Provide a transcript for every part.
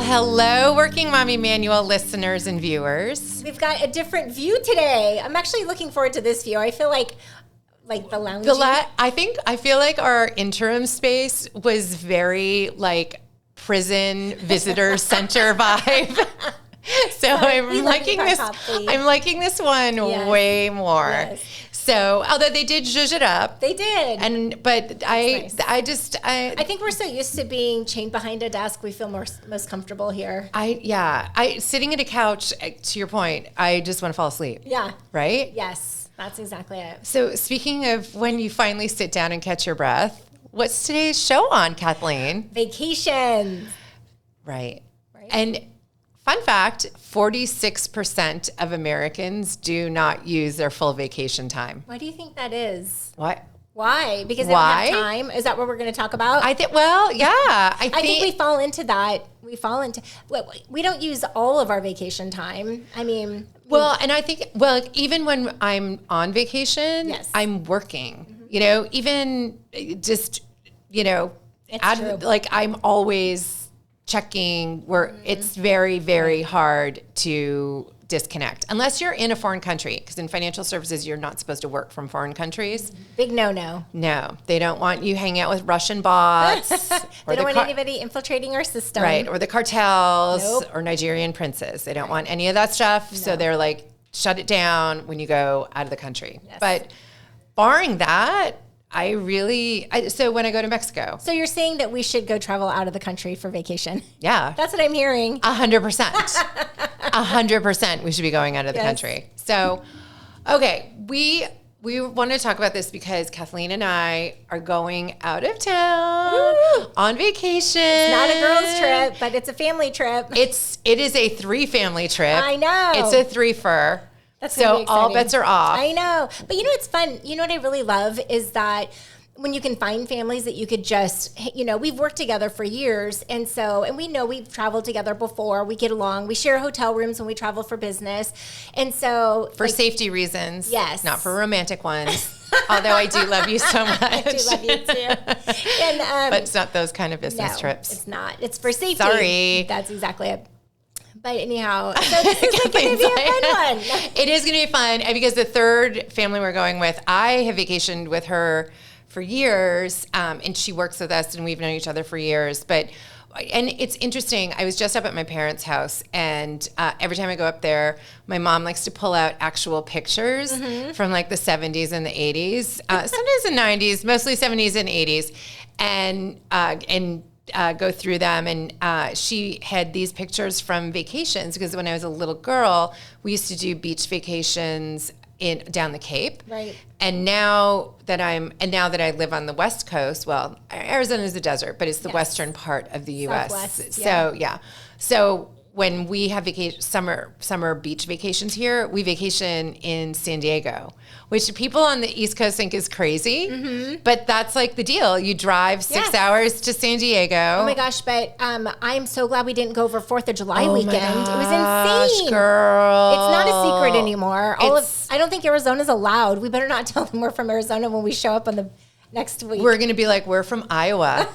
hello, Working Mommy Manual listeners and viewers. We've got a different view today. I'm actually looking forward to this view. I feel like the lounge. I feel like our interim space was very like prison visitor center vibe. So I'm liking this. I'm liking this one way more. Yes. So, although they did zhuzh it up. They did. But I think we're so used to being chained behind a desk, we feel most comfortable here. Sitting at a couch, to your point, I just want to fall asleep. Yeah. Right? Yes, that's exactly it. So, speaking of when you finally sit down and catch your breath, what's today's show on, Kathleen? Vacations. Right. And fun fact, 46% of Americans do not use their full vacation time. Why do you think that is? What? Why? Because they don't have time? Is that what we're going to talk about? I think we fall into that. We don't use all of our vacation time. I mean. And I think, even when I'm on vacation, I'm working. Mm-hmm. You know, even just, I'm always checking where it's very, very hard to disconnect unless you're in a foreign country, because in financial services, you're not supposed to work from foreign countries. Big no. No, they don't want you hanging out with Russian bots. They don't want anybody infiltrating our system. Right, or the cartels or Nigerian princes. They don't want any of that stuff. No. So they're like, shut it down when you go out of the country. Yes. But barring that, so when I go to Mexico. So you're saying that we should go travel out of the country for vacation? Yeah. That's what I'm hearing. 100%. 100% we should be going out of the country. So, okay, we want to talk about this because Kathleen and I are going out of town on vacation. It's not a girls trip, but it's a family trip. It is a 3-family trip. I know. It's a 3-fer. So all bets are off. I know. But it's fun. You know what I really love is that when you can find families that you could just, we've worked together for years. And we know we've traveled together before. We get along. We share hotel rooms when we travel for business. And so. For safety reasons. Yes. Not for romantic ones. Although I do love you so much. I do love you too. And, but it's not those kind of business trips. It's not. It's for safety. Sorry. That's exactly it. But anyhow, so this is going to be a fun one. It is going to be fun because the third family we're going with, I have vacationed with her for years, and she works with us, and we've known each other for years. And it's interesting. I was just up at my parents' house, and every time I go up there, my mom likes to pull out actual pictures from like the 70s and the 80s, sometimes the 90s, mostly 70s and 80s, and go through them. And she had these pictures from vacations because when I was a little girl, we used to do beach vacations down the Cape. Right. And now that I live on the West Coast, well, Arizona is a desert, but it's the western part of the U.S. Southwest, So when we have summer beach vacations here, we vacation in San Diego, which people on the East Coast think is crazy, but that's like the deal. You drive 6 hours to San Diego. Oh my gosh, but I'm so glad we didn't go over 4th of July weekend. It was insane. Girl. It's not a secret anymore. I don't think Arizona's allowed. We better not tell them we're from Arizona when we show up on the next week. We're going to be like, we're from Iowa.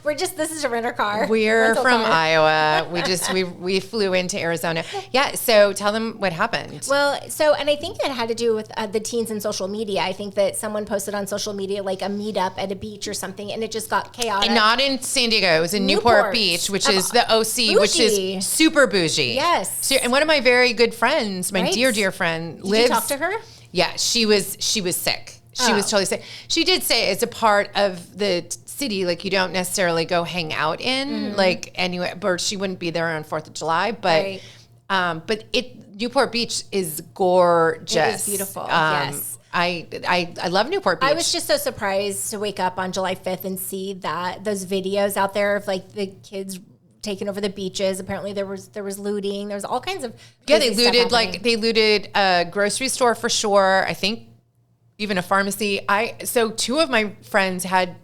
This is a renter car. We're from Iowa. We flew into Arizona. Yeah. So tell them what happened. Well, and I think it had to do with the teens and social media. I think that someone posted on social media like a meetup at a beach or something, and it just got chaotic. And not in San Diego. It was in Newport Beach, which is the OC, bougie. Which is super bougie. Yes. So, and one of my very good friends, my dear friend, lives. Did you talk to her? Yeah, she was sick. She was totally sick. She did say it's a part of the city, like you don't necessarily go hang out in, like anyway. But she wouldn't be there on 4th of July. But, Newport Beach is gorgeous. It is beautiful. Yes. I love Newport Beach. I was just so surprised to wake up on July 5th and see those videos out there of like the kids taking over the beaches. Apparently there was looting. There was all kinds of they looted a grocery store for sure. I think even a pharmacy. So 2 of my friends had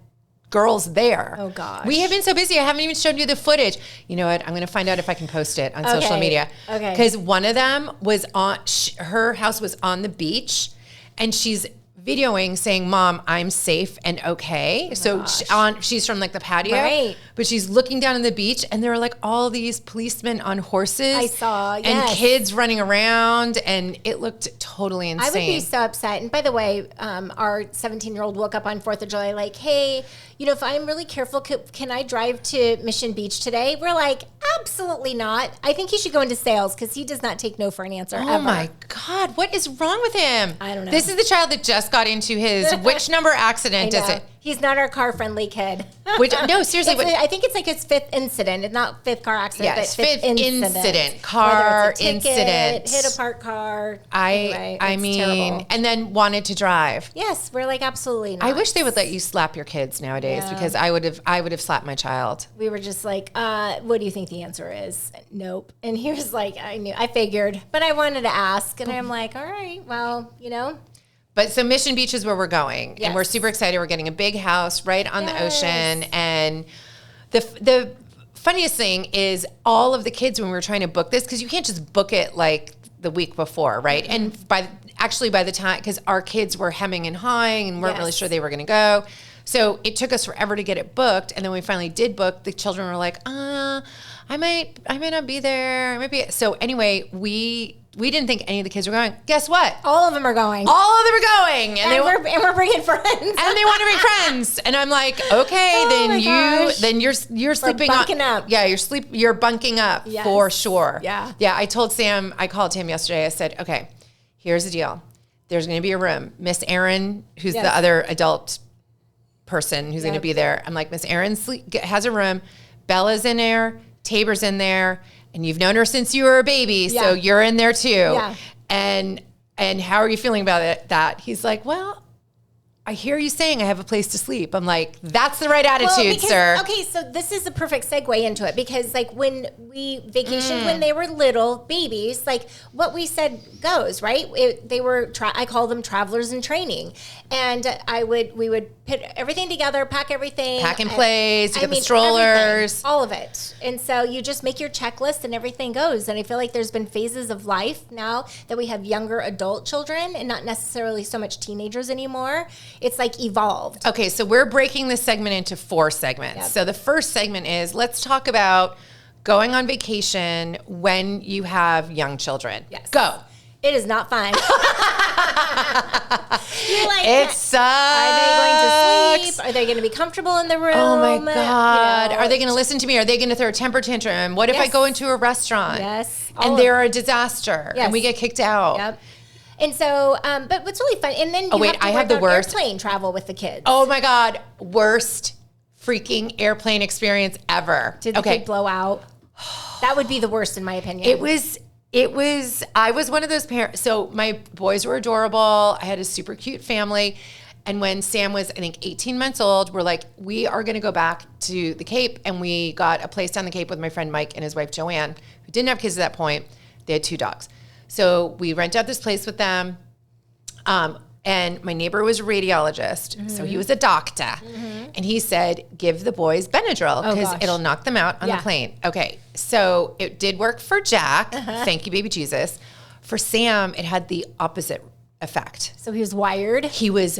girls there. Oh gosh. We have been so busy. I haven't even shown you the footage. You know what? I'm going to find out if I can post it on social media. Okay. Because one of them was her house was on the beach, and she's videoing saying, Mom, I'm safe and okay. So she's from like the patio, but she's looking down on the beach and there are like all these policemen on horses. I saw, and kids running around, and it looked totally insane. I would be so upset. And by the way, our 17-year-old woke up on 4th of July like, hey, you know, if I'm really careful, can I drive to Mission Beach today? We're like, absolutely not. I think he should go into sales because he does not take no for an answer ever. Oh my God, what is wrong with him? I don't know. This is the child that just got into his which number accident is it? He's not our car-friendly kid. No, seriously. I think it's like his 5th incident. It's not 5th car accident, yes, but 5th incident. Car it's a ticket, incident. Hit a parked car. I mean, terrible. And then wanted to drive. Yes, we're like, absolutely not. I wish they would let you slap your kids nowadays because I would have slapped my child. We were just like, what do you think the answer is? Nope. And he was like, I figured, but I wanted to ask. And I'm like, all right, well, you know. But so Mission Beach is where we're going. And we're super excited. We're getting a big house right on the ocean. And the funniest thing is all of the kids, when we were trying to book this, because you can't just book it like the week before, right? And by the time, because our kids were hemming and hawing and weren't really sure they were going to go. So it took us forever to get it booked. And then we finally did book. The children were like, I might not be there. I might be. So anyway, we didn't think any of the kids were going. Guess what? All of them are going. All of them are going. And we're bringing friends. And they want to bring friends. And I'm like, okay, then you're sleeping bunking up. Yeah, you're bunking up for sure. Yeah. Yeah, I told Sam, I called him yesterday. I said, okay, here's the deal. There's going to be a room. Miss Erin, who's the other adult person who's going to be there. I'm like, Miss Erin has a room. Bella's in there. Tabor's in there. And you've known her since you were a baby, so you're in there too. Yeah. And how are you feeling about that? He's like, well, I hear you saying I have a place to sleep. I'm like, that's the right attitude, sir. Okay, so this is a perfect segue into it because like when we vacationed when they were little babies, like what we said goes, right? I call them travelers in training. And we would put everything together, pack everything. Pack and plays, you get the strollers. Everything, all of it. And so you just make your checklist and everything goes. And I feel like there's been phases of life now that we have younger adult children and not necessarily so much teenagers anymore. It's like evolved. Okay, so we're breaking this segment into 4 segments. Yep. So the first segment is let's talk about going on vacation when you have young children. Yes. Go. It is not fun. It sucks. Are they going to sleep? Are they going to be comfortable in the room? Oh my God. Are they going to listen to me? Are they going to throw a temper tantrum? What if I go into a restaurant? Yes. And they're a disaster and we get kicked out? Yep. And so, but what's really fun, and then I have the worst airplane travel with the kids. Oh my God. Worst freaking airplane experience ever. Did the kid blow out? That would be the worst in my opinion. I was one of those parents. So my boys were adorable. I had a super cute family. And when Sam was, I think, 18 months old, we're like, we are going to go back to the Cape. And we got a place down the Cape with my friend Mike and his wife Joanne, who didn't have kids at that point. They had 2 dogs. So we rent out this place with them. And my neighbor was a radiologist. So he was a doctor. And he said, give the boys Benadryl because it'll knock them out on the plane. Okay. So it did work for Jack. Thank you, baby Jesus. For Sam, it had the opposite effect. So he was wired? He was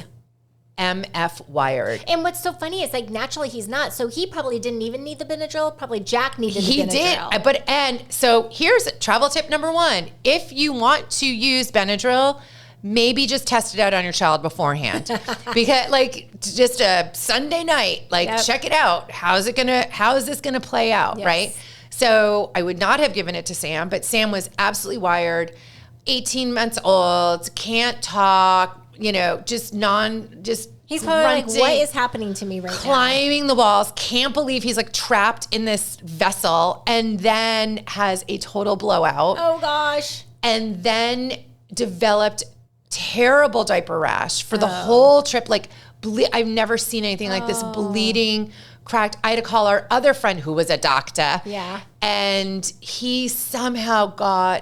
MF wired. And what's so funny is like naturally he's not. So he probably didn't even need the Benadryl. Probably Jack needed the Benadryl. So here's travel tip number 1. If you want to use Benadryl, maybe just test it out on your child beforehand. Because like just a Sunday night, check it out. How is this gonna play out, right? So I would not have given it to Sam, but Sam was absolutely wired, 18 months old, can't talk, he's probably grunting, like, what is happening to me right now? Climbing the walls, can't believe he's like trapped in this vessel, and then has a total blowout. Oh gosh. And then developed terrible diaper rash for the whole trip. Like I've never seen anything like this, bleeding, cracked. I had to call our other friend who was a doctor. Yeah. And he somehow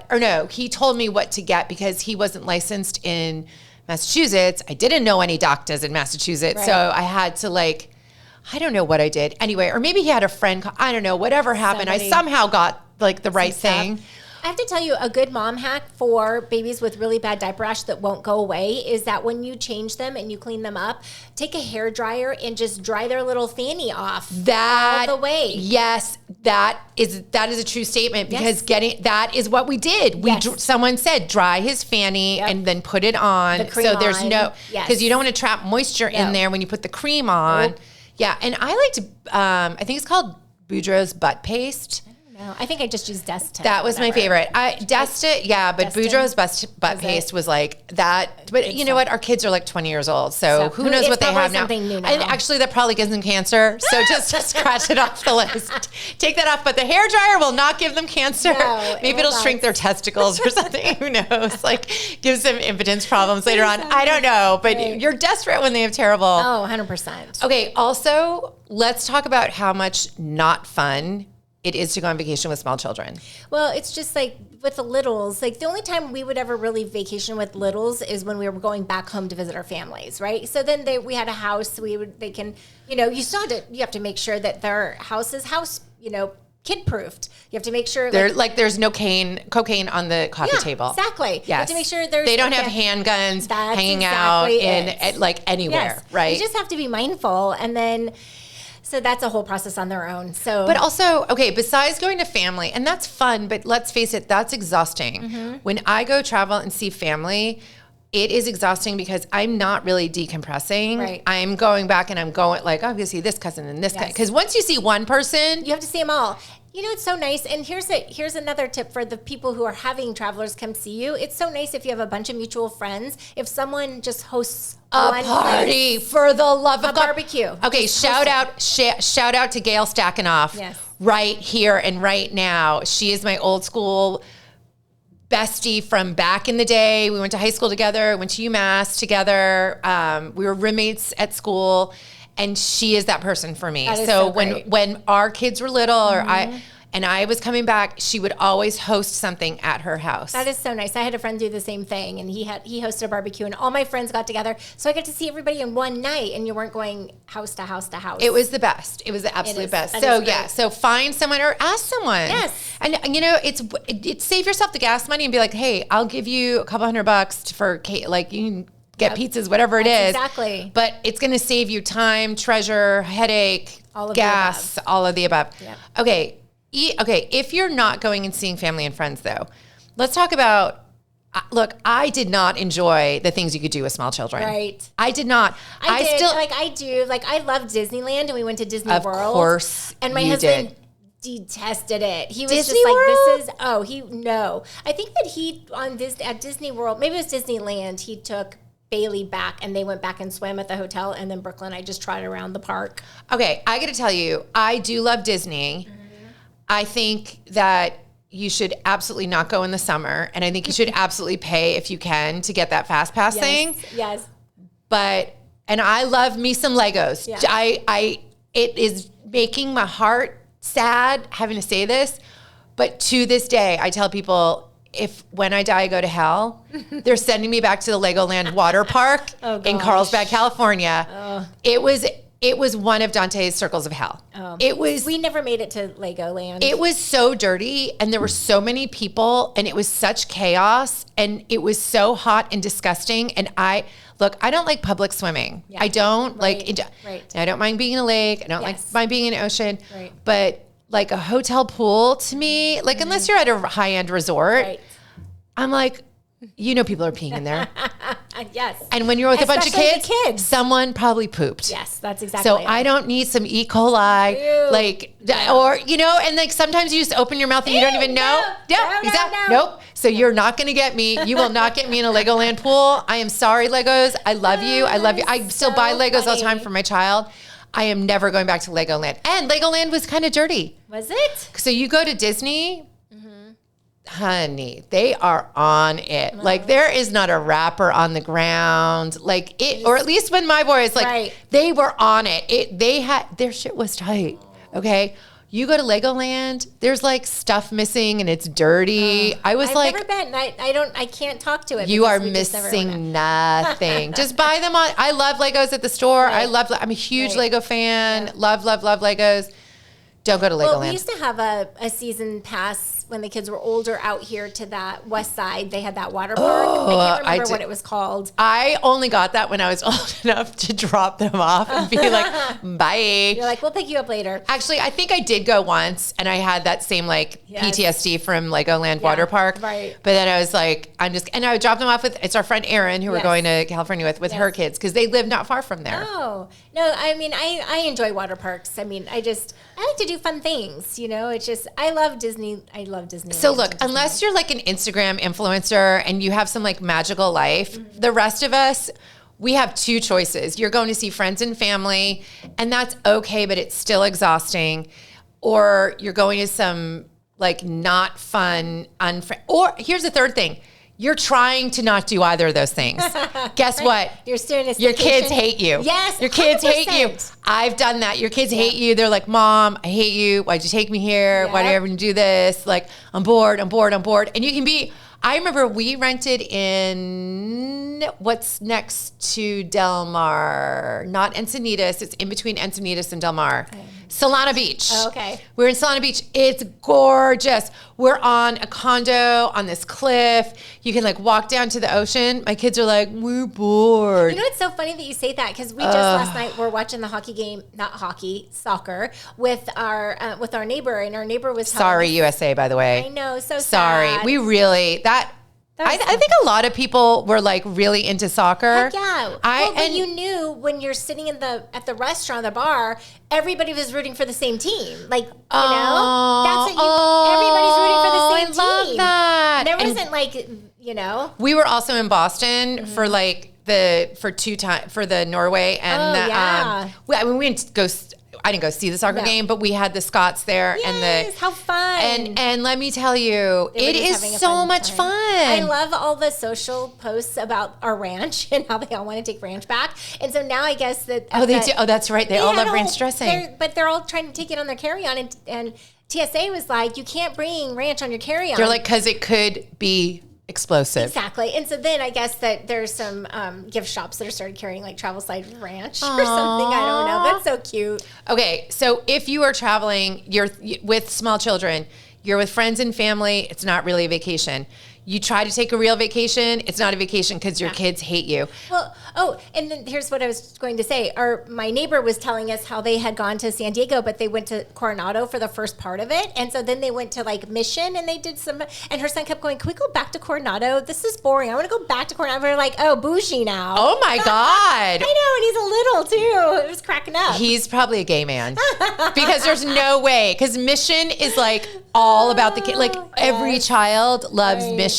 he told me what to get because he wasn't licensed in Massachusetts. I didn't know any doctors in Massachusetts. Right. So I had to I don't know what I did. Anyway, or maybe he had a friend, I don't know, whatever happened. I somehow got the right thing. I have to tell you, a good mom hack for babies with really bad diaper rash that won't go away is that when you change them and you clean them up, take a hair dryer and just dry their little fanny off all the way. Yes, that is a true statement because that is what we did. Someone said dry his fanny and then put it on. The cream there's on. no, because you don't want to trap moisture in there when you put the cream on. Nope. Yeah, and I like to, I think it's called Boudreaux's butt paste. No, I think I just used Destin. That was my favorite. Destin, but Boudreaux's butt paste was like that. But you know what? Our kids are like 20 years old, so who knows what they have now. New now. And actually, that probably gives them cancer. So just scratch it off the list. Take that off. But the hairdryer will not give them cancer. No, Maybe it'll shrink their testicles or something. Who knows? Like gives them impotence problems later on. I don't know. But you're desperate when they have terrible. Oh, 100%. Okay. Also, let's talk about how much not fun it is to go on vacation with small children. Well, it's just like with the littles, like the only time we would ever really vacation with littles is when we were going back home to visit our families, right? So then we had a house. You have to make sure that their house is kid proofed. You have to make sure there's no cocaine on the coffee table. Exactly. Yes. You have to make sure they don't have handguns hanging out anywhere, right? You just have to be mindful, and then. So that's a whole process on their own. But also, besides going to family, and that's fun, but let's face it, that's exhausting. Mm-hmm. When I go travel and see family, it is exhausting because I'm not really decompressing. Right. I'm going back and I'm going obviously this cousin and this cousin. Because once you see one person, you have to see them all. You know, it's so nice. And here's another tip for the people who are having travelers come see you. It's so nice if you have a bunch of mutual friends. If someone just hosts a party for the love of God. Barbecue. Okay, shout out to Gail Stackenoff. Yes. Right here and right now. She is my old school bestie from back in the day. We went to high school together, went to UMass together. We were roommates at school. And she is that person for me. So when our kids were little, or I was coming back, she would always host something at her house. That is so nice. I had a friend do the same thing, and he hosted a barbecue, and all my friends got together, so I got to see everybody in one night, and you weren't going house to house to house. It was the best. It was the absolute best. So find someone or ask someone. Yes. And it's save yourself the gas money and be like, hey, I'll give you a couple $100 for cake. Like you can get pizzas, whatever it is. Exactly. But it's going to save you time, treasure, headache, gas, all of the above. Yep. Okay. If you're not going and seeing family and friends, though, let's talk about. Look, I did not enjoy the things you could do with small children. Right. I did not. I do. I loved Disneyland, and we went to Disney World. Of course. And my husband detested it. He was Disney just like, World? I think that at Disney World, maybe it was Disneyland, he took Bailey back, and they went back and swam at the hotel, and then Brooklyn, I just trotted around the park. Okay, I got to tell you, I do love Disney. Mm-hmm. I think that you should absolutely not go in the summer, and I think you should absolutely pay if you can to get that fast pass thing. Yes. And I love me some Legos. Yeah. It is making my heart sad having to say this, but to this day, I tell people, when I die, I go to hell, they're sending me back to the Legoland water park in Carlsbad, California. Oh. It was one of Dante's circles of hell. Oh. We never made it to Legoland. It was so dirty, and there were so many people, and it was such chaos, and it was so hot and disgusting. And I don't like public swimming. Yeah. I don't Right. I don't mind being in a lake. I don't mind being in an ocean. Right. But like a hotel pool to me, unless you're at a high-end resort, I'm like, people are peeing in there. Yes. And when you're with a bunch of kids, the kids, someone probably pooped. Yes, that's exactly So it. I don't need some E. coli, and sometimes you just open your mouth and you don't even know. Nope. So you're not going to get me. You will not get me in a Legoland pool. I am sorry, Legos. I love you. I love you. I still buy Legos all the time for my child. I am never going back to Legoland. And Legoland was kind of dirty. Was it? So you go to Disney, honey, they are on it. There is not a wrapper on the ground. Or at least when my boys, they were on it. Their shit was tight. Okay. You go to Legoland, there's stuff missing and it's dirty. I've never been. I can't talk to it. You are missing nothing. Just buy them on. I love Legos at the store. Right. I'm a huge Lego fan. Yeah. Love Legos. Don't go to Legoland. Well, we used to have a season pass when the kids were older out here to that west side. They had that water park. I can't remember what it was called. I only got that when I was old enough to drop them off and be like, bye. You're like, we'll pick you up later. Actually, I think I did go once, and I had that same PTSD from Legoland Water Park. Right. But then I was like, and I would drop them off with, it's our friend Erin, who we're going to California with her kids, because they live not far from there. Oh, no, I mean, I enjoy water parks. I mean, I like to do fun things, it's just, I love Disney. I love Disney. So look, unless you're like an Instagram influencer and you have some like magical life, the rest of us, we have two choices. You're going to see friends and family, and that's okay, but it's still exhausting. Or you're going to some like not fun, or here's the third thing. You're trying to not do either of those things. Guess what? You're doing your kids hate you. Yes, your kids 100%. Hate you. I've done that. Your kids hate you. They're like, Mom, I hate you. Why'd you take me here? Why do you ever do this? Like, I'm bored. And you can be. I remember we rented in what's next to Del Mar, not Encinitas. It's in between Encinitas and Del Mar. Solana Beach. Oh, okay. We're in Solana Beach. It's gorgeous. We're on a condo on this cliff. You can like walk down to the ocean. My kids are like, we're bored. You know, it's so funny that you say that, because we just last night were watching the hockey game, soccer, with our neighbor, and our neighbor was sorry, USA, by the way. I know, so sorry. sad. We really I think a lot of people were like really into soccer. Heck yeah. But you knew when you're sitting at the restaurant, the bar, everybody was rooting for the same team. Like, that's what everybody's rooting for the same team. I love that. There wasn't We were also in Boston for like for the Norway and we didn't go. I didn't go see the soccer game, but we had the Scots there. Yes, how fun. And let me tell you, it is so much fun. I love all the social posts about our ranch and how they all want to take ranch back. And so now I guess that... they do. Oh, that's right. They all love ranch dressing. But they're all trying to take it on their carry-on. And TSA was like, you can't bring ranch on your carry-on. They're like, because it could be... explosive. Exactly. And so then I guess that there's some gift shops that are started carrying like travel size ranch or something. I don't know. That's so cute. Okay. So if you are traveling, you're with small children, you're with friends and family, it's not really a vacation. You try to take a real vacation, it's not a vacation because your kids hate you. Well, and then here's what I was going to say. My neighbor was telling us how they had gone to San Diego, but they went to Coronado for the first part of it. And so then they went to like Mission, and they did and her son kept going, can we go back to Coronado? This is boring. I want to go back to Coronado. We're like, oh, bougie now. Oh my God. I know, and he's a little too. It was cracking up. He's probably a gay man because there's no way. Because Mission is like all about the kid. Like every child loves Mission.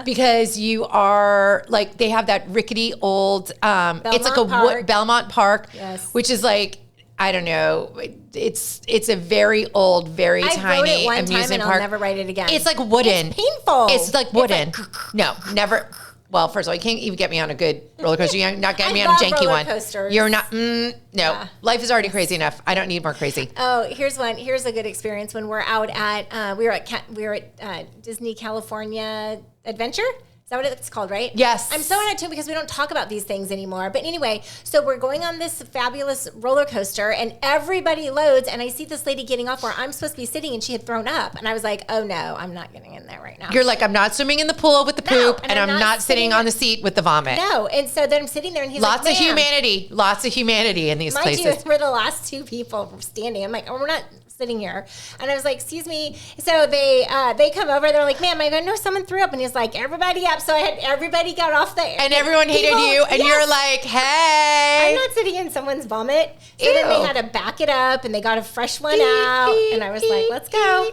Because you are like, they have that rickety old it's like a Belmont Park, which is like, I don't know, it's a very old, very tiny amusement park. I'll never write it again. It's like wooden. It's painful. It's like wooden. No, never. Well, first of all, you can't even get me on a good roller coaster. You're not getting me on a janky one. Coasters. You're not. No, life is already crazy enough. I don't need more crazy. Oh, here's one. Here's a good experience when we're out at we were at Disney California Adventure. Is that what it's called, right? Yes. I'm so in it too because we don't talk about these things anymore. But anyway, so we're going on this fabulous roller coaster and everybody loads, and I see this lady getting off where I'm supposed to be sitting, and she had thrown up. And I was like, oh no, I'm not getting in there right now. You're like, I'm not swimming in the pool with the poop, and I'm not sitting on the seat with the vomit. No. And so then I'm sitting there, and he's lots like, of humanity in these places. Mind you, we're the last two people standing. I'm like, oh, we're not sitting here. And I was like, excuse me. So they come over, they're like, ma'am, I know someone threw up. And he's like, everybody up. So I had everybody got off the and everyone hated you, and you're like, hey, I'm not sitting in someone's vomit. So then they had to back it up, and they got a fresh one out, and I was like, let's go.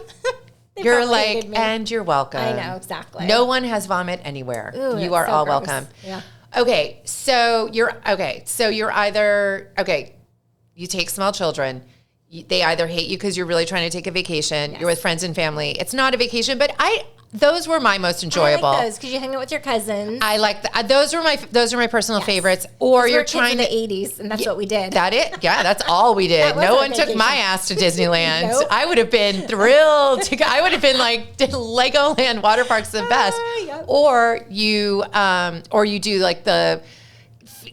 You're like, and you're welcome. I know, exactly. No one has vomit anywhere. Ooh, you are so all gross. welcome. Yeah. Okay, so you're either you take small children. They either hate you because you're really trying to take a vacation. Yes. You're with friends and family. It's not a vacation, but those were my most enjoyable. I like those because you hang out with your cousins. I like those were my personal favorites. Or you're trying to the 80s, and that's what we did. That it? Yeah, that's all we did. No one took my ass to Disneyland. Nope. I would have been thrilled to go. I would have been like, Legoland water park's the best. Yep. Or you do like the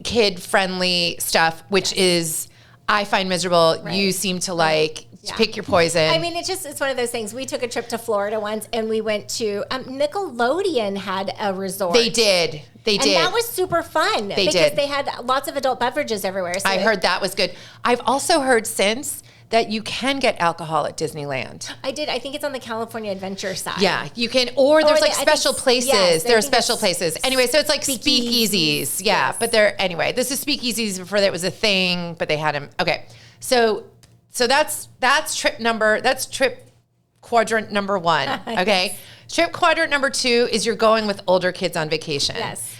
kid friendly stuff, which is I find miserable. Right. You seem to like. Pick your poison. I mean, it's one of those things. We took a trip to Florida once, and we went to Nickelodeon had a resort. They did. And that was super fun. Because they had lots of adult beverages everywhere. So I heard that was good. I've also heard since that you can get alcohol at Disneyland. I did. I think it's on the California Adventure side. Yeah, you can. Or there's like special places. Yes, there are special places. Anyway, so it's like speakeasies. Yeah, yes. But anyway, this is speakeasies before that was a thing, but they had them. Okay, so that's trip quadrant number 1. Okay, yes. Trip quadrant number 2 is you're going with older kids on vacation. Yes.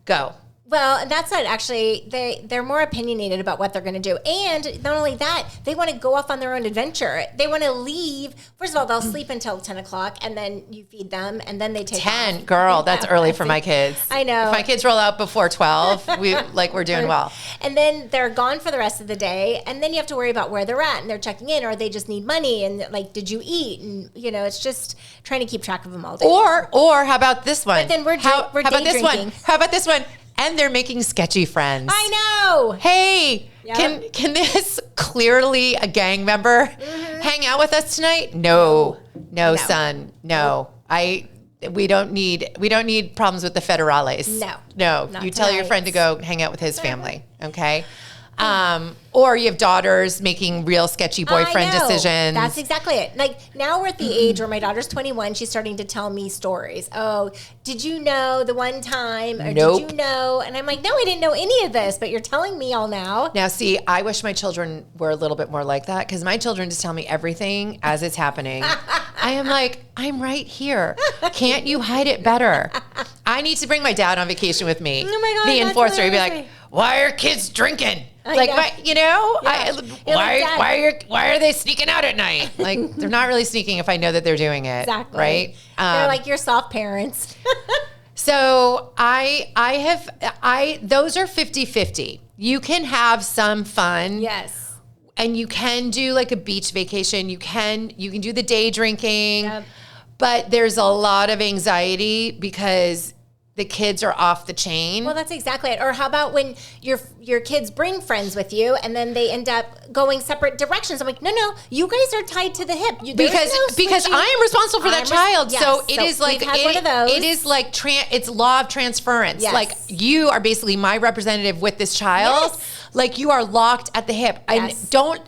Go. Well, that's not actually, they're more opinionated about what they're going to do. And not only that, they want to go off on their own adventure. They want to leave. First of all, they'll sleep until 10 o'clock, and then you feed them, and then they take 10, off. girl, that's early for my kids. I know. If my kids roll out before 12, we're doing well. And then they're gone for the rest of the day, and then you have to worry about where they're at, and they're checking in, or they just need money, and like, did you eat? And, it's just trying to keep track of them all day. Or how about this one? But then we're how about this drinking. one? How about this one? And they're making sketchy friends. I know. Hey, yep. Can this clearly a gang member hang out with us tonight? No, son. No. We don't need problems with the federales. No. You tell your friend to go hang out with his family. Okay. Or you have daughters making real sketchy boyfriend decisions. That's exactly it. Like now we're at the age where my daughter's 21. She's starting to tell me stories. Oh, did you know the one time? Or nope. Did you know? And I'm like, no, I didn't know any of this, but you're telling me all now. Now, see, I wish my children were a little bit more like that because my children just tell me everything as it's happening. I am like, I'm right here. Can't you hide it better? I need to bring my dad on vacation with me. Oh my God. The enforcer. He'd be like, why are kids drinking? Why are they sneaking out at night? Like they're not really sneaking if I know that they're doing it. Exactly. Right? They're like your soft parents. So those are 50-50. You can have some fun. Yes. And you can do like a beach vacation. You can do the day drinking. Yep. But there's a lot of anxiety because the kids are off the chain. Well, that's exactly it. Or how about when your kids bring friends with you and then they end up going separate directions? I'm like, no, you guys are tied to the hip. Because I am responsible for that child. Yes. So it is like one of those. It is like it's law of transference. Yes. Like you are basically my representative with this child. Yes. Like you are locked at the hip. Yes. And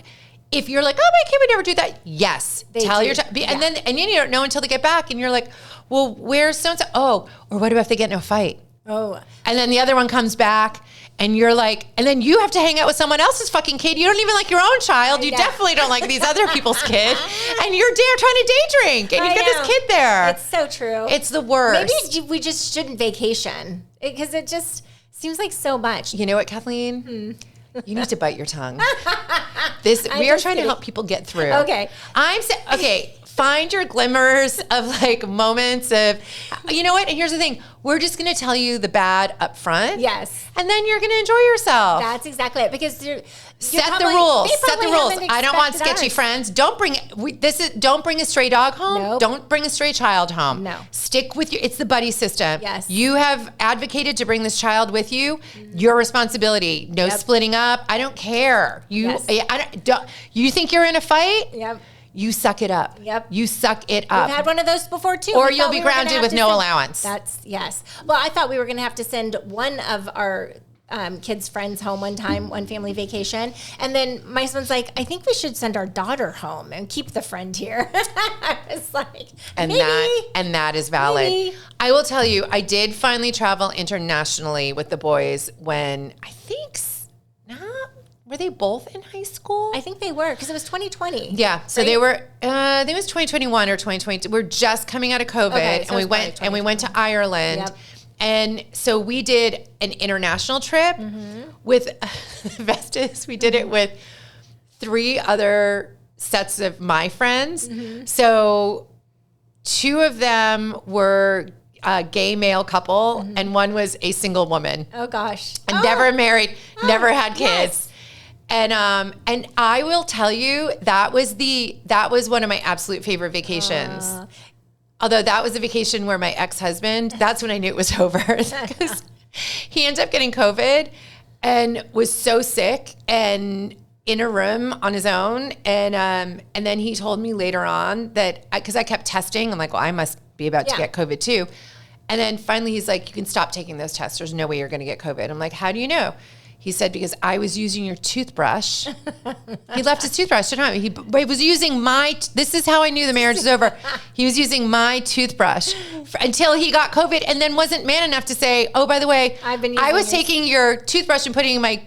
if you're like, oh, my kid would never do that. Yes. Tell your child. And then you don't know until they get back and you're like, well, where's so-and-so? Oh, or what about if they get in a fight? Oh. And then the other one comes back and you're like, and then you have to hang out with someone else's fucking kid. You don't even like your own child. You definitely don't like these other people's kid. And you're there trying to day drink. And you've got this kid there. It's so true. It's the worst. Maybe we just shouldn't vacation because it just seems like so much. You know what, Kathleen? You need to bite your tongue. We are trying to help people get through. Okay. Find your glimmers of like moments of, you know what? And here's the thing. We're just going to tell you the bad up front. Yes. And then you're going to enjoy yourself. That's exactly it. Because set the rules. I don't want sketchy friends. Don't bring a stray dog home. Nope. Don't bring a stray child home. No. Stick with it's the buddy system. Yes. You have advocated to bring this child with you. Your responsibility. No splitting up. I don't care. You think you're in a fight? Yep. You suck it up. Yep. You suck it up. We've had one of those before too. Or you'll be grounded with no allowance. Yes. Well, I thought we were going to have to send one of our kids' friends home one time, one family vacation. And then my husband's like, I think we should send our daughter home and keep the friend here. I was like, maybe. That is valid. Maybe. I will tell you, I did finally travel internationally with the boys when were they both in high school? I think they were because it was 2020. Yeah, so they were. I think it was 2021 or 2022. We're just coming out of COVID, and we went to Ireland, and so we did an international trip with Vestas. We did it with 3 other sets of my friends. So 2 of them were a gay male couple, and one was a single woman. Oh gosh, and never married, never had kids. Yes. And I will tell you that was one of my absolute favorite vacations. Although that was a vacation where my ex-husband, that's when I knew it was over because he ended up getting COVID and was so sick and in a room on his own. And then he told me later on that, because I kept testing, I'm like, well, I must be about to get COVID too. And then finally he's like, you can stop taking those tests. There's no way you're going to get COVID. I'm like, how do you know? He said, because I was using your toothbrush. He left his toothbrush at home. He was using this is how I knew the marriage was over. He was using my toothbrush until he got COVID, and then wasn't man enough to say, oh, by the way, I was taking your toothbrush and putting it in my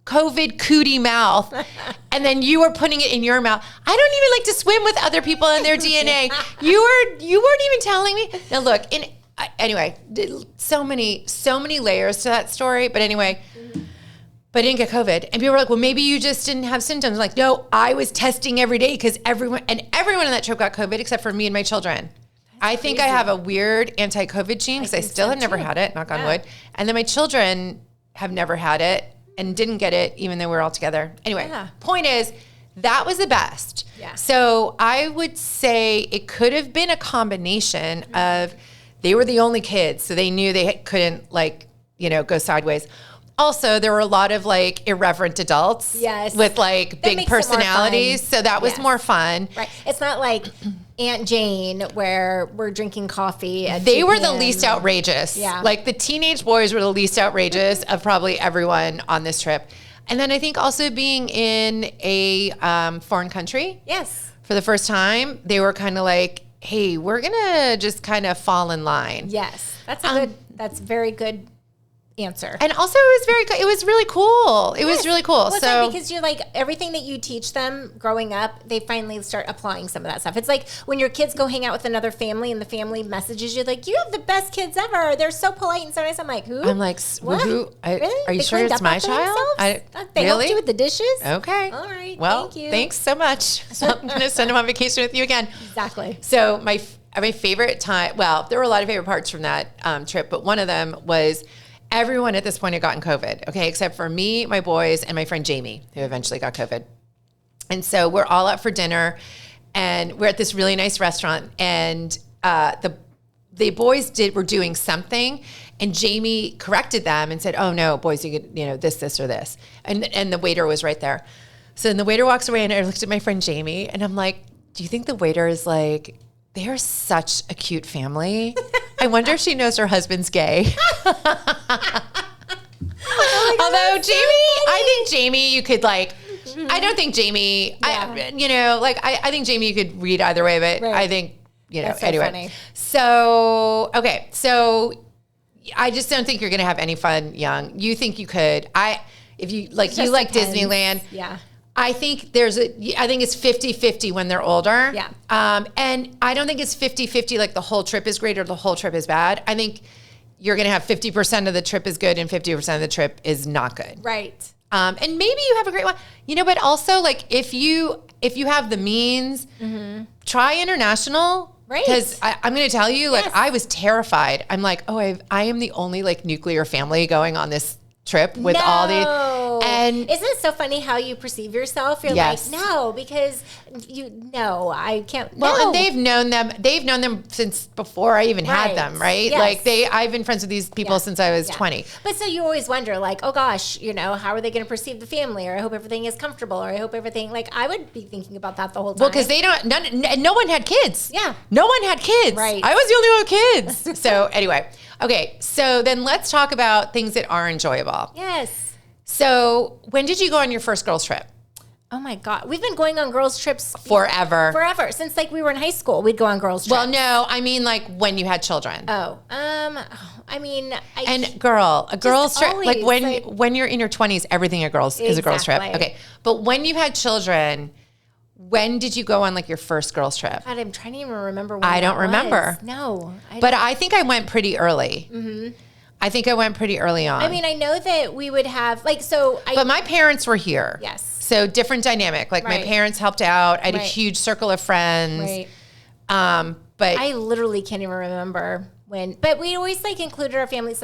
COVID cootie mouth, and then you were putting it in your mouth. I don't even like to swim with other people and their DNA. You weren't even telling me. Now look, anyway, so many layers to that story. But anyway, but I didn't get COVID. And people were like, well, maybe you just didn't have symptoms. I'm like, no, I was testing every day because everyone on that trip got COVID except for me and my children. I think I have a weird anti-COVID gene because I still have never had it, knock on wood. And then my children have never had it and didn't get it even though we were all together. Anyway, point is, that was the best. Yeah. So I would say it could have been a combination of they were the only kids, so they knew they couldn't go sideways. Also, there were a lot of irreverent adults with big personalities. So that was more fun. Right. It's not like Aunt Jane where we're drinking coffee. They were the least outrageous. Yeah. The teenage boys were the least outrageous of probably everyone on this trip. And then I think also being in a foreign country. Yes. For the first time, they were kind of like, hey, we're going to just kind of fall in line. Yes. That's very good answer. And also it was really cool. It was really cool. Well, so because you're everything that you teach them growing up, they finally start applying some of that stuff. It's like when your kids go hang out with another family and the family messages you you have the best kids ever. They're so polite and so nice. I'm like, who? I'm like, who? Really? Are you sure it's my child? They helped you with the dishes? Okay. All right. Well, thank you. Thanks so much. So I'm going to send them on vacation with you again. Exactly. So my favorite time, well, there were a lot of favorite parts from that trip, but one of them was everyone at this point had gotten COVID, okay, except for me, my boys, and my friend Jamie, who eventually got COVID. And so we're all out for dinner, and we're at this really nice restaurant, and the boys were doing something, and Jamie corrected them and said, oh, no, boys, you could, this, or this. And the waiter was right there. So then the waiter walks away, and I looked at my friend Jamie, and I'm like, do you think the waiter is they are such a cute family? I wonder if she knows her husband's gay. Although Jamie, I think Jamie, you could I don't think Jamie, I think Jamie, you could read either way, but I think, That's so anyway. funny. So, okay. So I just don't think you're going to have any fun young. You think you could. If you like Disneyland. Yeah. I think it's 50-50 when they're older. Yeah. And I don't think it's 50-50 the whole trip is great or the whole trip is bad. I think you're going to have 50% of the trip is good and 50% of the trip is not good. Right. And maybe you have a great one, but also if you have the means, try international. Right. Because I'm going to tell you, I was terrified. I'm like, oh, I am the only nuclear family going on this trip with all the. And isn't it so funny how you perceive yourself? You're like, no, because I can't. Well, no. and they've known them since before I even had them, right? Yes. I've been friends with these people since I was 20. But so you always wonder oh gosh, how are they going to perceive the family? Or I hope everything is comfortable, or I hope everything, I would be thinking about that the whole time. Well, because no one had kids. Yeah. No one had kids. Right. I was the only one with kids. So anyway, okay. So then let's talk about things that are enjoyable. Yes. So when did you go on your first girls trip? Oh my God. We've been going on girls trips forever. Since we were in high school, we'd go on girls trips. Well, no, I mean when you had children. Oh, I mean, a girls trip, always, when you're in your 20s, everything is a girls trip. Okay. But when you've had children, when did you go on your first girls trip? God, I'm trying to even remember when I don't remember. No. But I think I went pretty early. Mm-hmm. I think I went pretty early on. I mean, I know that we would have but my parents were here. Yes. So different dynamic. My parents helped out. I had a huge circle of friends. Right. But I literally can't even remember when. But we always included our families.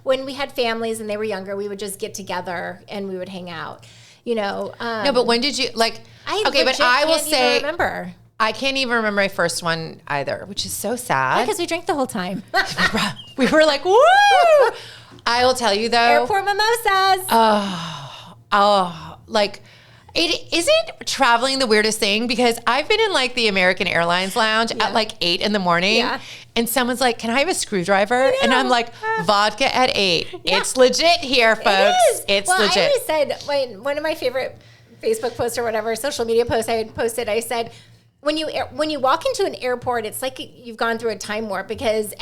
When we had families and they were younger, we would just get together and we would hang out. No, but when did you I will say remember. I can't even remember my first one either, which is so sad. Because we drank the whole time. We were like, woo! I will tell you though. Airport mimosas. It isn't traveling the weirdest thing because I've been in like the American Airlines lounge at like 8 a.m. and someone's like, can I have a screwdriver? And I'm like, vodka at 8. It's legit here, folks. It's legit. I always said, one of my favorite Facebook posts or whatever, social media posts I had posted, I said, when you walk into an airport, it's like you've gone through a time warp because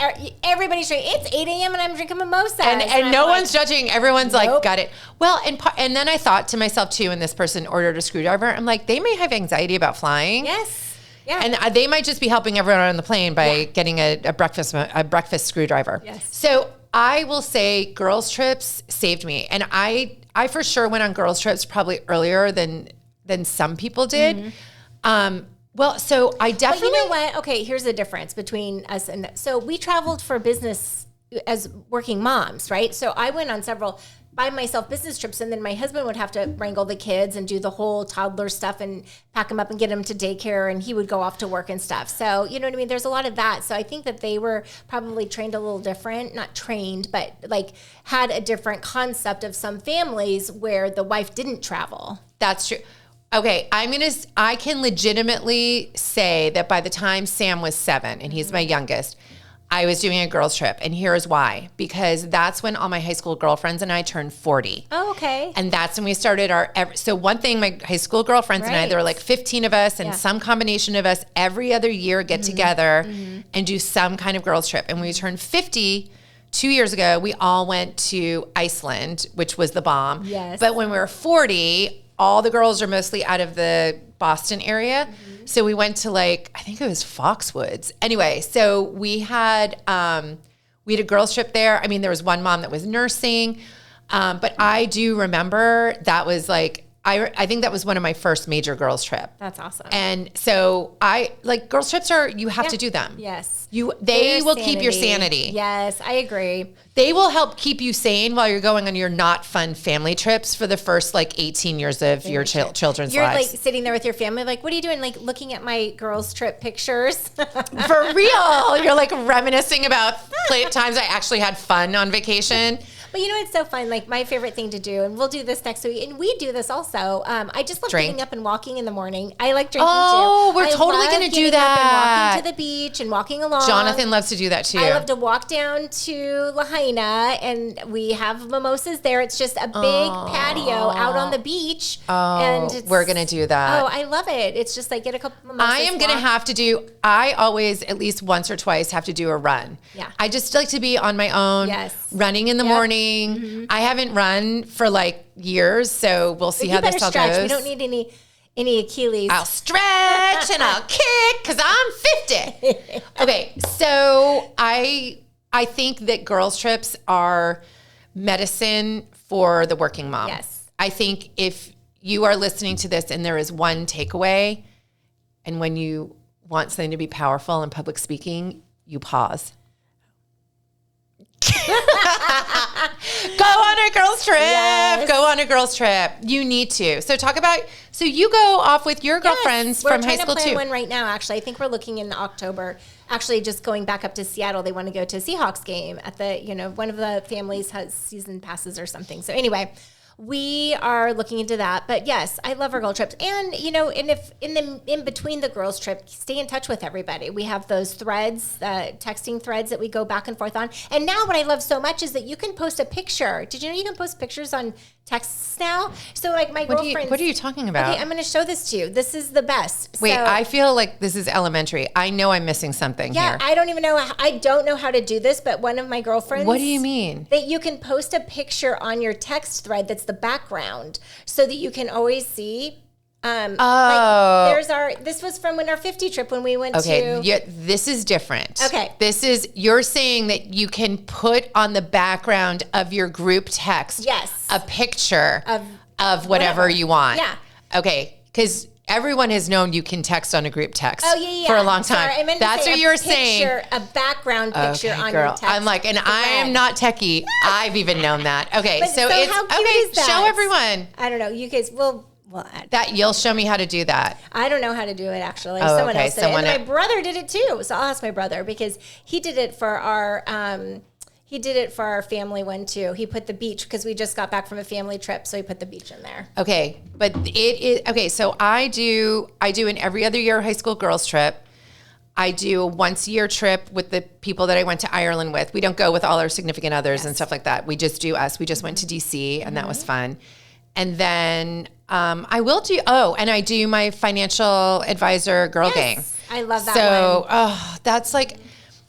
everybody's drinking. It's 8 a.m. and I'm drinking mimosa. And no one's judging. Everyone's like, got it. Well, and then I thought to myself too, when this person ordered a screwdriver, I'm like, they may have anxiety about flying. Yes. Yeah. And they might just be helping everyone on the plane by getting a breakfast screwdriver. Yes. So I will say girls trips saved me. And I for sure went on girls trips probably earlier than some people did. Well, so I definitely. But you know what? Okay, here's the difference between us and so we traveled for business as working moms, right? So I went on several by myself business trips, and then my husband would have to wrangle the kids and do the whole toddler stuff and pack them up and get them to daycare, and he would go off to work and stuff. So you know what I mean? There's a lot of that. So I think that they were probably trained a little different, not trained, but like had a different concept of some families where the wife didn't travel. That's true. Okay, I can legitimately say that by the time Sam was 7, and he's my youngest, I was doing a girls trip. And here's why. Because that's when all my high school girlfriends and I turned 40. Oh, okay. And that's when we started so one thing, my high school girlfriends and I, there were like 15 of us and some combination of us every other year get together and do some kind of girls trip. And when we turned 50, 2 years ago, we all went to Iceland, which was the bomb. Yes. But when we were 40, all the girls are mostly out of the Boston area. So we went to I think it was Foxwoods. Anyway, so we had a girls trip there. I mean, there was one mom that was nursing. But I do remember that was I think that was one of my first major girls trip. That's awesome. And so girls trips you have to do them. Yes. They will keep your sanity. Yes, I agree. They will help keep you sane while you're going on your not fun family trips for the first 18 years of your children's you're lives. You're sitting there with your family, what are you doing? Looking at my girls trip pictures. For real. You're reminiscing about times I actually had fun on vacation. But you know, it's so fun. My favorite thing to do, and we'll do this next week, and we do this also. I just love getting up and walking in the morning. I like drinking too. Oh, we're totally going to do that. Up and walking to the beach and walking along. Jonathan loves to do that too. I love to walk down to Lahaina, and we have mimosas there. It's just a big patio out on the beach. And we're going to do that. Oh, I love it. It's just get a couple mimosas. I am going to have to do, I always at least once or twice have to do a run. Yeah. I just like to be on my own, running in the morning. I haven't run for years, so we'll see how this all goes. We don't need any Achilles. I'll stretch and I'll kick because I'm 50. Okay, so I think that girls trips are medicine for the working mom. Yes. I think if you are listening to this and there is one takeaway, and when you want something to be powerful in public speaking, you pause. Go on a girls trip. Yes. Go on a girls trip. You need to. So you go off with your girlfriends from high school too. We're trying to plan one right now, actually. I think we're looking in October. Actually, just going back up to Seattle, they want to go to a Seahawks game at one of the families has season passes or something. So anyway, we are looking into that. But yes, I love our girl trips. And, and if in between the girls trip, stay in touch with everybody. We have those threads, texting threads that we go back and forth on. And now what I love so much is that you can post a picture. Did you know you can post pictures on texts now? So my girlfriend. What are you talking about? Okay, I'm going to show this to you. This is the best. Wait, I feel like this is elementary. I know I'm missing something here. I don't even know. I don't know how to do this, but one of my girlfriends. What do you mean? That you can post a picture on your text thread that's the background so that you can always see. This was from our 50 trip when we went to. Okay, this is different. Okay. You're saying that you can put on the background of your group text. Yes. A picture of whatever you want. Yeah. Okay, because everyone has known you can text on a group text for a long time. Sorry, I meant That's to say what you're saying. A background picture on girl. your text. I'm I am not techie. I've even known that. Okay, so how cute is that? Show everyone. I don't know. You guys will. Well, that you'll show me how to do that. I don't know how to do it actually. Someone else did it. And my brother did it too. So I'll ask my brother because he did it for our He did it for our family one too. He put the beach, because we just got back from a family trip, so he put the beach in there. Okay, but it is okay. So I do an every other year high school girls trip. I do a once a year trip with the people that I went to Ireland with. We don't go with all our significant others and stuff like that. We just do us. We just went to DC, and that was fun. And then I will do. Oh, and I do my financial advisor girl gang. I love that so, one. that's like.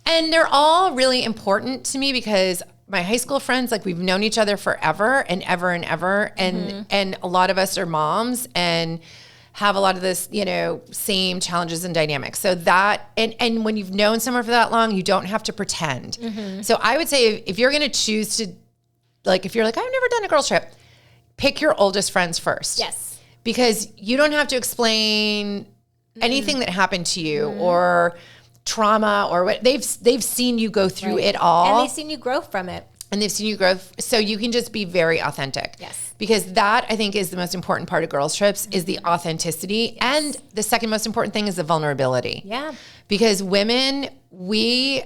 And they're all really important to me because my high school friends, like we've known each other forever and ever and ever. And a lot of us are moms and have a lot of this, same challenges and dynamics. So that, and when you've known someone for that long, you don't have to pretend. So I would say if you're going to choose to, like, if you're like, I've never done a girls trip, pick your oldest friends first. Yes. Because you don't have to explain anything that happened to you or trauma or what they've seen you go through it all. And they've seen you grow from it. And they've seen you grow. So you can just be very authentic. Yes. Because that, I think, is the most important part of girls trips is the authenticity. Yes. And the second most important thing is the vulnerability. Yeah. Because women, we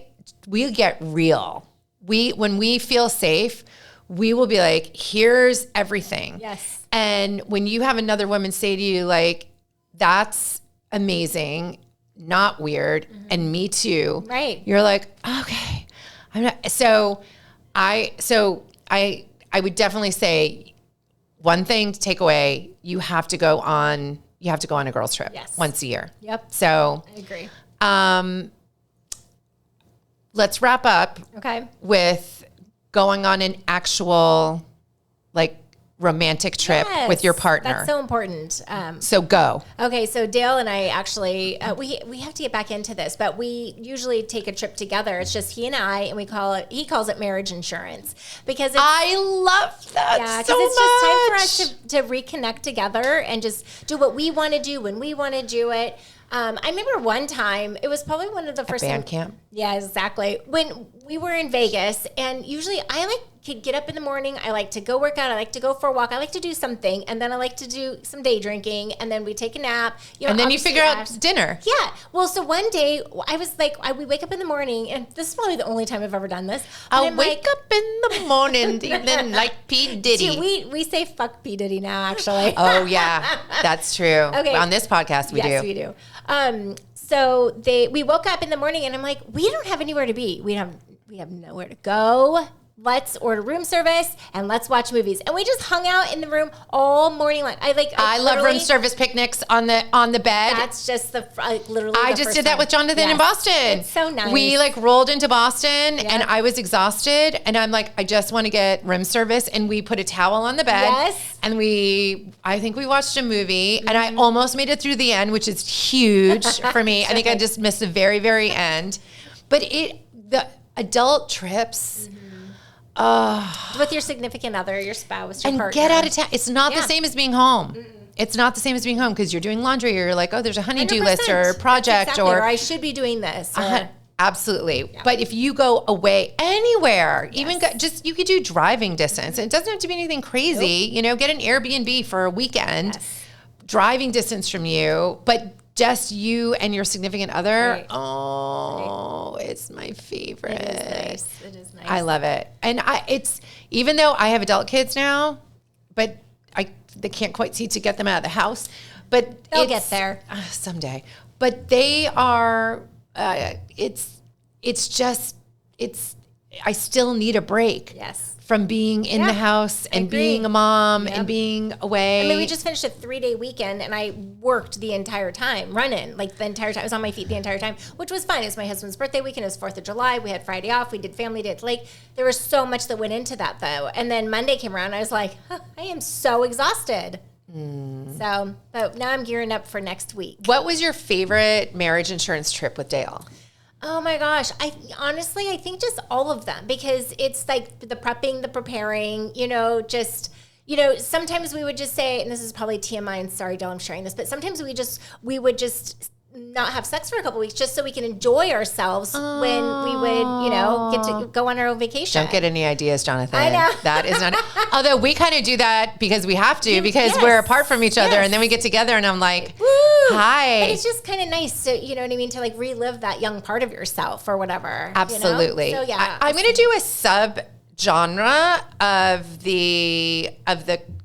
get real. When we feel safe, we will be like, here's everything. Yes. And when you have another woman say to you, like, that's amazing, not weird, and me too. Right. You're like, okay. I'm not. So I would definitely say one thing to take away, you have to go on a girls trip once a year. Yep. So I agree. Let's wrap up with going on an actual like romantic trip with your partner. That's so important. So go. Okay, so Dale and I actually, we have to get back into this, but we usually take a trip together. It's just he and I, and he calls it marriage insurance. Because I love that so much. It's just time for us to reconnect together and just do what we want to do when we want to do it. I remember one time, it was probably one of the first band camp. Yeah, exactly. When we were in Vegas, and usually I could get up in the morning. I like to go work out. I like to go for a walk. I like to do something, and then I like to do some day drinking, and then we take a nap. And then you figure out dinner. Yeah. Well, so one day I was like, we wake up in the morning, and this is probably the only time I've ever done this. I'll wake up in the morning, even like P. Diddy. We say fuck P. Diddy now, actually. Oh yeah, that's true. Okay. On this podcast, we do. Yes, we do. So we woke up in the morning, and I'm like, we don't have anywhere to be. We have nowhere to go. Let's order room service and let's watch movies. And we just hung out in the room all morning. I love room service picnics on the bed. That's just literally. I just did that with Jonathan in Boston. It's so nice. We rolled into Boston and I was exhausted, and I'm like, I just want to get room service, and we put a towel on the bed. Yes. And I think we watched a movie, and I almost made it through the end, which is huge for me. I think I just missed the very, very end. But the adult trips. With your significant other, your spouse, your partner. Get out of town. It's not the same as being home. Mm-mm. It's not the same as being home because you're doing laundry. Or like, oh, there's a honey-do list or project or I should be doing this. Absolutely. Yeah. But if you go away anywhere, even you could do driving distance. It doesn't have to be anything crazy. Nope. Get an Airbnb for a weekend, driving distance from you, but just you and your significant other. Right. Oh, it's my favorite. It is nice. I love it. And it's even though I have adult kids now, but they can't quite see to get them out of the house. But they'll get there someday. But they are. I still need a break. Yes. From being in the house and being a mom and being away. I mean, we just finished a 3-day weekend, and I worked the entire time, running, the entire time. I was on my feet the entire time, which was fun. It was my husband's birthday weekend. It was 4th of July. We had Friday off. We did family day at the lake. There was so much that went into that, though. And then Monday came around, and I was like, I am so exhausted. So, but now I'm gearing up for next week. What was your favorite marriage insurance trip with Dale? Oh my gosh. I think just all of them, because it's like the prepping, the preparing, sometimes we would just say, and this is probably TMI, and sorry, Dale, I'm sharing this, but sometimes we would just not have sex for a couple weeks just so we can enjoy ourselves when we would, get to go on our own vacation. Don't get any ideas, Jonathan. I know. That is not, although we kind of do that because we have to, because we're apart from each other, and then we get together and I'm like, woo! Hi. But it's just kind of nice to, you know what I mean, to like relive that young part of yourself or whatever. Absolutely. You know? So yeah. I'm going to do a sub genre of the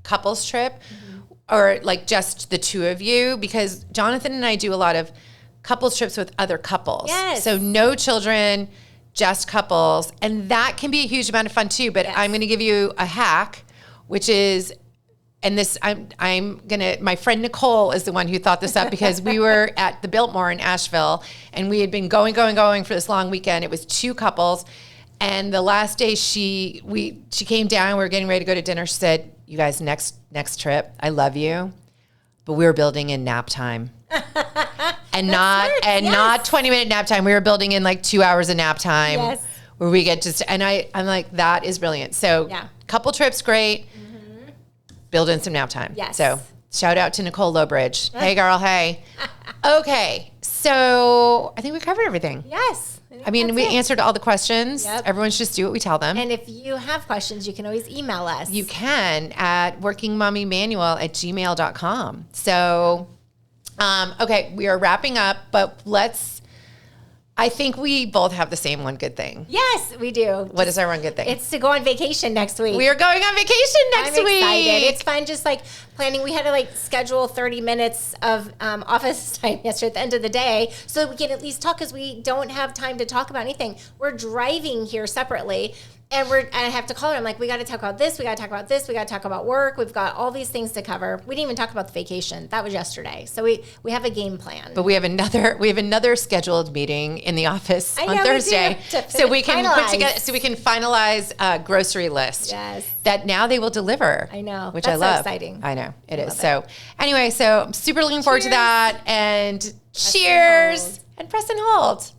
couples trip, or like just the two of you, because Jonathan and I do a lot of couples trips with other couples. Yes. So no children, just couples. And that can be a huge amount of fun too. But I'm going to give you a hack, which is, and this, my friend Nicole is the one who thought this up, because we were at the Biltmore in Asheville and we had been going for this long weekend. It was 2 couples. And the last day she came down, we were getting ready to go to dinner. She said, "You guys, next trip, I love you, but we were building in nap time." And not 20-minute nap time. We were building in like 2 hours of nap time where we get just, and I'm like, that is brilliant. So couple trips, great. Build in some nap time. Yes. So shout out to Nicole Lowbridge. Hey girl, hey. Okay. So I think we covered everything. Yes. I mean, we answered all the questions. Yep. Everyone should just do what we tell them. And if you have questions, you can always email us. You can at workingmommymanual@gmail.com. So, okay, we are wrapping up, but I think we both have the same one good thing. Yes, we do. What is our one good thing? It's to go on vacation next week. We are going on vacation next week. I'm excited. It's fun just like planning. We had to like schedule 30 minutes of office time yesterday at the end of the day so that we can at least talk, because we don't have time to talk about anything. We're driving here separately. And I have to call her. I'm like, we got to talk about this. We got to talk about this. We got to talk about work. We've got all these things to cover. We didn't even talk about the vacation. That was yesterday. So we have a game plan. But we have another scheduled meeting in the office on Thursday, so we can finalize grocery list. Yes. That now they will deliver. I know. Which That's I love. so exciting. I know it is. So anyway, so I'm super looking forward to that. And cheers. And Preston Hold.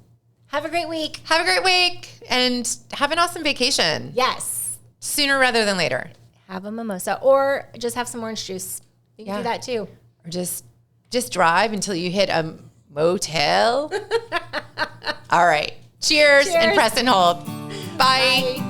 Have a great week. Have a great week and have an awesome vacation. Yes. Sooner rather than later. Have a mimosa or just have some orange juice. You can do that too. Or just drive until you hit a motel. All right. Cheers. And press and hold. Bye.